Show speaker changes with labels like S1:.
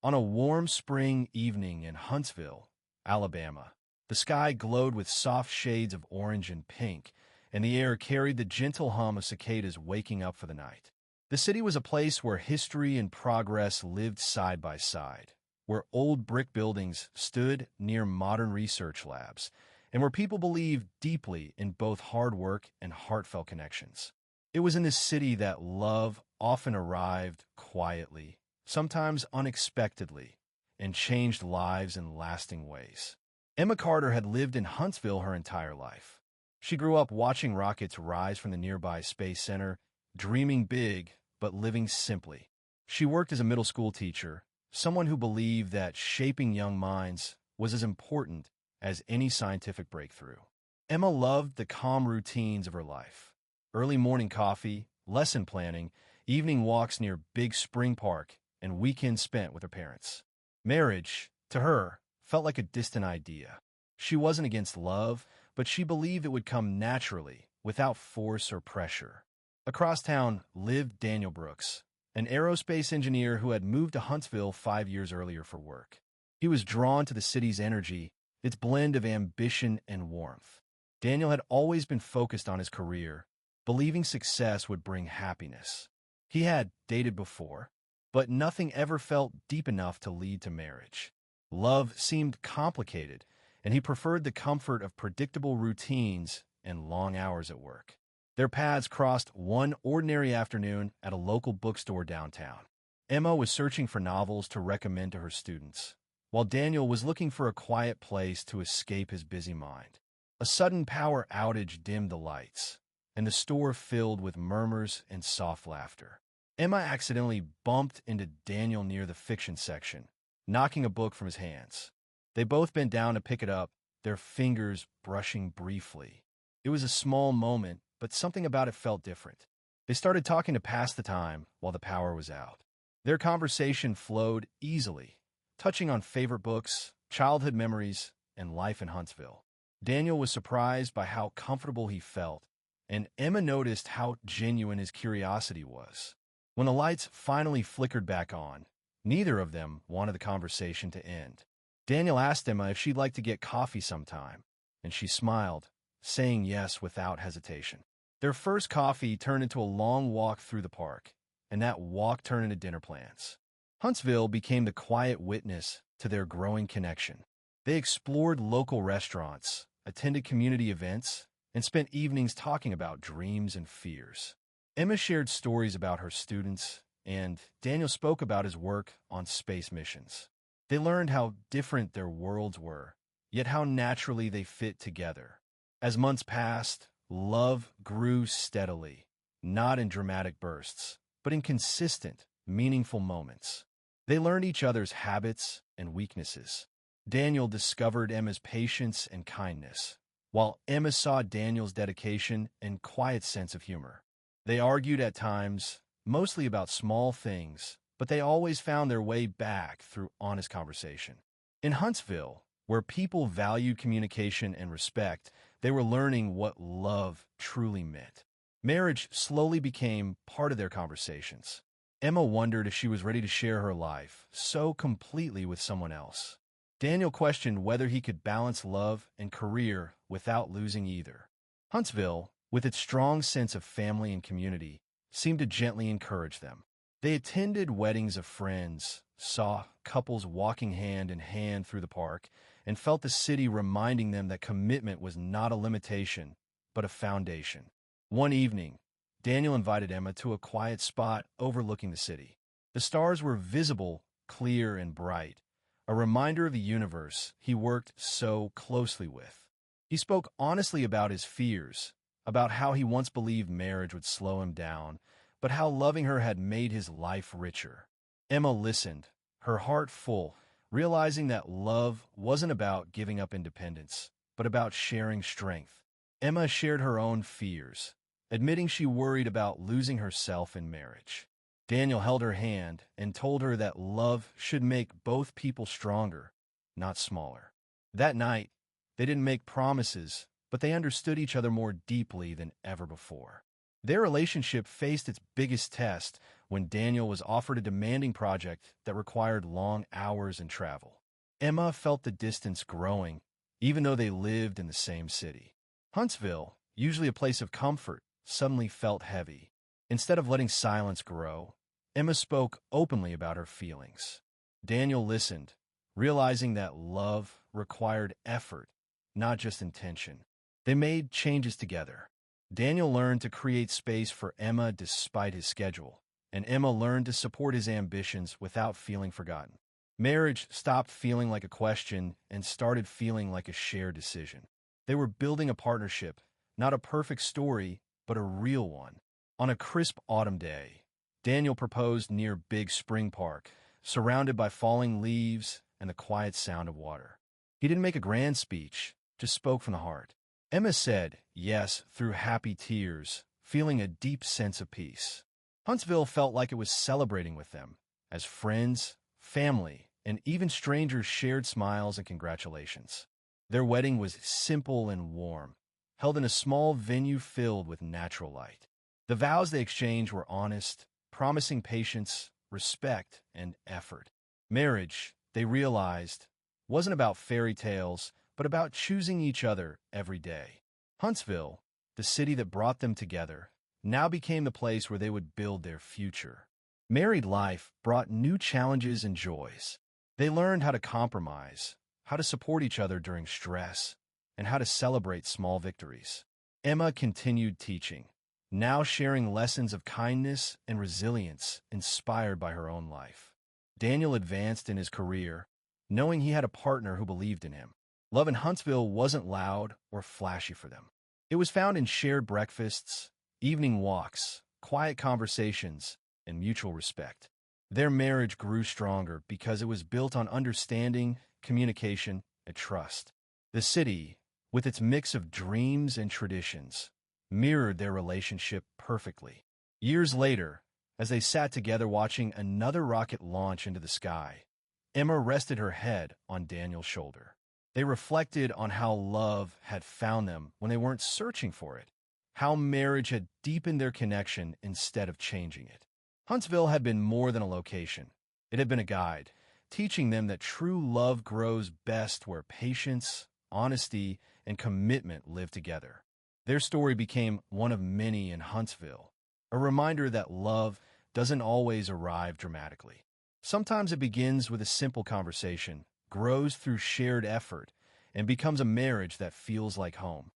S1: On a warm spring evening in Huntsville, Alabama, the sky glowed with soft shades of orange and pink, and the air carried the gentle hum of cicadas waking up for the night. The city was a place where history and progress lived side by side, where old brick buildings stood near modern research labs, and where people believed deeply in both hard work and heartfelt connections. It was in this city that love often arrived quietly, sometimes unexpectedly, and changed lives in lasting ways. Emma Carter had lived in Huntsville her entire life. She grew up watching rockets rise from the nearby Space Center, dreaming big but living simply. She worked as a middle school teacher, someone who believed that shaping young minds was as important as any scientific breakthrough. Emma loved the calm routines of her life. Early morning coffee, lesson planning, evening walks near Big Spring Park, and weekends spent with her parents. Marriage, to her, felt like a distant idea. She wasn't against love, but she believed it would come naturally, without force or pressure. Across town lived Daniel Brooks, an aerospace engineer who had moved to Huntsville 5 years earlier for work. He was drawn to the city's energy, its blend of ambition and warmth. Daniel had always been focused on his career, believing success would bring happiness. He had dated before, but nothing ever felt deep enough to lead to marriage. Love seemed complicated, and he preferred the comfort of predictable routines and long hours at work. Their paths crossed one ordinary afternoon at a local bookstore downtown. Emma was searching for novels to recommend to her students, while Daniel was looking for a quiet place to escape his busy mind. A sudden power outage dimmed the lights, and the store filled with murmurs and soft laughter. Emma accidentally bumped into Daniel near the fiction section, knocking a book from his hands. They both bent down to pick it up, their fingers brushing briefly. It was a small moment, but something about it felt different. They started talking to pass the time while the power was out. Their conversation flowed easily, touching on favorite books, childhood memories, and life in Huntsville. Daniel was surprised by how comfortable he felt, and Emma noticed how genuine his curiosity was. When the lights finally flickered back on, neither of them wanted the conversation to end. Daniel asked Emma if she'd like to get coffee sometime, and she smiled, saying yes without hesitation. Their first coffee turned into a long walk through the park, and that walk turned into dinner plans. Huntsville became the quiet witness to their growing connection. They explored local restaurants, attended community events, and spent evenings talking about dreams and fears. Emma shared stories about her students, and Daniel spoke about his work on space missions. They learned how different their worlds were, yet how naturally they fit together. As months passed, love grew steadily, not in dramatic bursts, but in consistent, meaningful moments. They learned each other's habits and weaknesses. Daniel discovered Emma's patience and kindness, while Emma saw Daniel's dedication and quiet sense of humor. They argued at times, mostly about small things, but they always found their way back through honest conversation. In Huntsville, where people valued communication and respect, they were learning what love truly meant. Marriage slowly became part of their conversations. Emma wondered if she was ready to share her life so completely with someone else. Daniel questioned whether he could balance love and career without losing either. Huntsville, with its strong sense of family and community, seemed to gently encourage them. They attended weddings of friends, saw couples walking hand in hand through the park, and felt the city reminding them that commitment was not a limitation, but a foundation. One evening, Daniel invited Emma to a quiet spot overlooking the city. The stars were visible, clear, and bright, a reminder of the universe he worked so closely with. He spoke honestly about his fears, about how he once believed marriage would slow him down, but how loving her had made his life richer. Emma listened, her heart full, realizing that love wasn't about giving up independence, but about sharing strength. Emma shared her own fears, admitting she worried about losing herself in marriage. Daniel held her hand and told her that love should make both people stronger, not smaller. That night, they didn't make promises, but they understood each other more deeply than ever before. Their relationship faced its biggest test when Daniel was offered a demanding project that required long hours and travel. Emma felt the distance growing, even though they lived in the same city. Huntsville, usually a place of comfort, suddenly felt heavy. Instead of letting silence grow, Emma spoke openly about her feelings. Daniel listened, realizing that love required effort, not just intention. They made changes together. Daniel learned to create space for Emma despite his schedule, and Emma learned to support his ambitions without feeling forgotten. Marriage stopped feeling like a question and started feeling like a shared decision. They were building a partnership, not a perfect story, but a real one. On a crisp autumn day, Daniel proposed near Big Spring Park, surrounded by falling leaves and the quiet sound of water. He didn't make a grand speech, just spoke from the heart. Emma said yes through happy tears, feeling a deep sense of peace. Huntsville felt like it was celebrating with them, as friends, family, and even strangers shared smiles and congratulations. Their wedding was simple and warm, held in a small venue filled with natural light. The vows they exchanged were honest, promising patience, respect, and effort. Marriage, they realized, wasn't about fairy tales, but about choosing each other every day. Huntsville, the city that brought them together, now became the place where they would build their future. Married life brought new challenges and joys. They learned how to compromise, how to support each other during stress, and how to celebrate small victories. Emma continued teaching, now sharing lessons of kindness and resilience inspired by her own life. Daniel advanced in his career, knowing he had a partner who believed in him. Love in Huntsville wasn't loud or flashy for them. It was found in shared breakfasts, evening walks, quiet conversations, and mutual respect. Their marriage grew stronger because it was built on understanding, communication, and trust. The city, with its mix of dreams and traditions, mirrored their relationship perfectly. Years later, as they sat together watching another rocket launch into the sky, Emma rested her head on Daniel's shoulder. They reflected on how love had found them when they weren't searching for it, how marriage had deepened their connection instead of changing it. Huntsville had been more than a location. It had been a guide, teaching them that true love grows best where patience, honesty, and commitment live together. Their story became one of many in Huntsville, a reminder that love doesn't always arrive dramatically. Sometimes it begins with a simple conversation, grows through shared effort, and becomes a marriage that feels like home.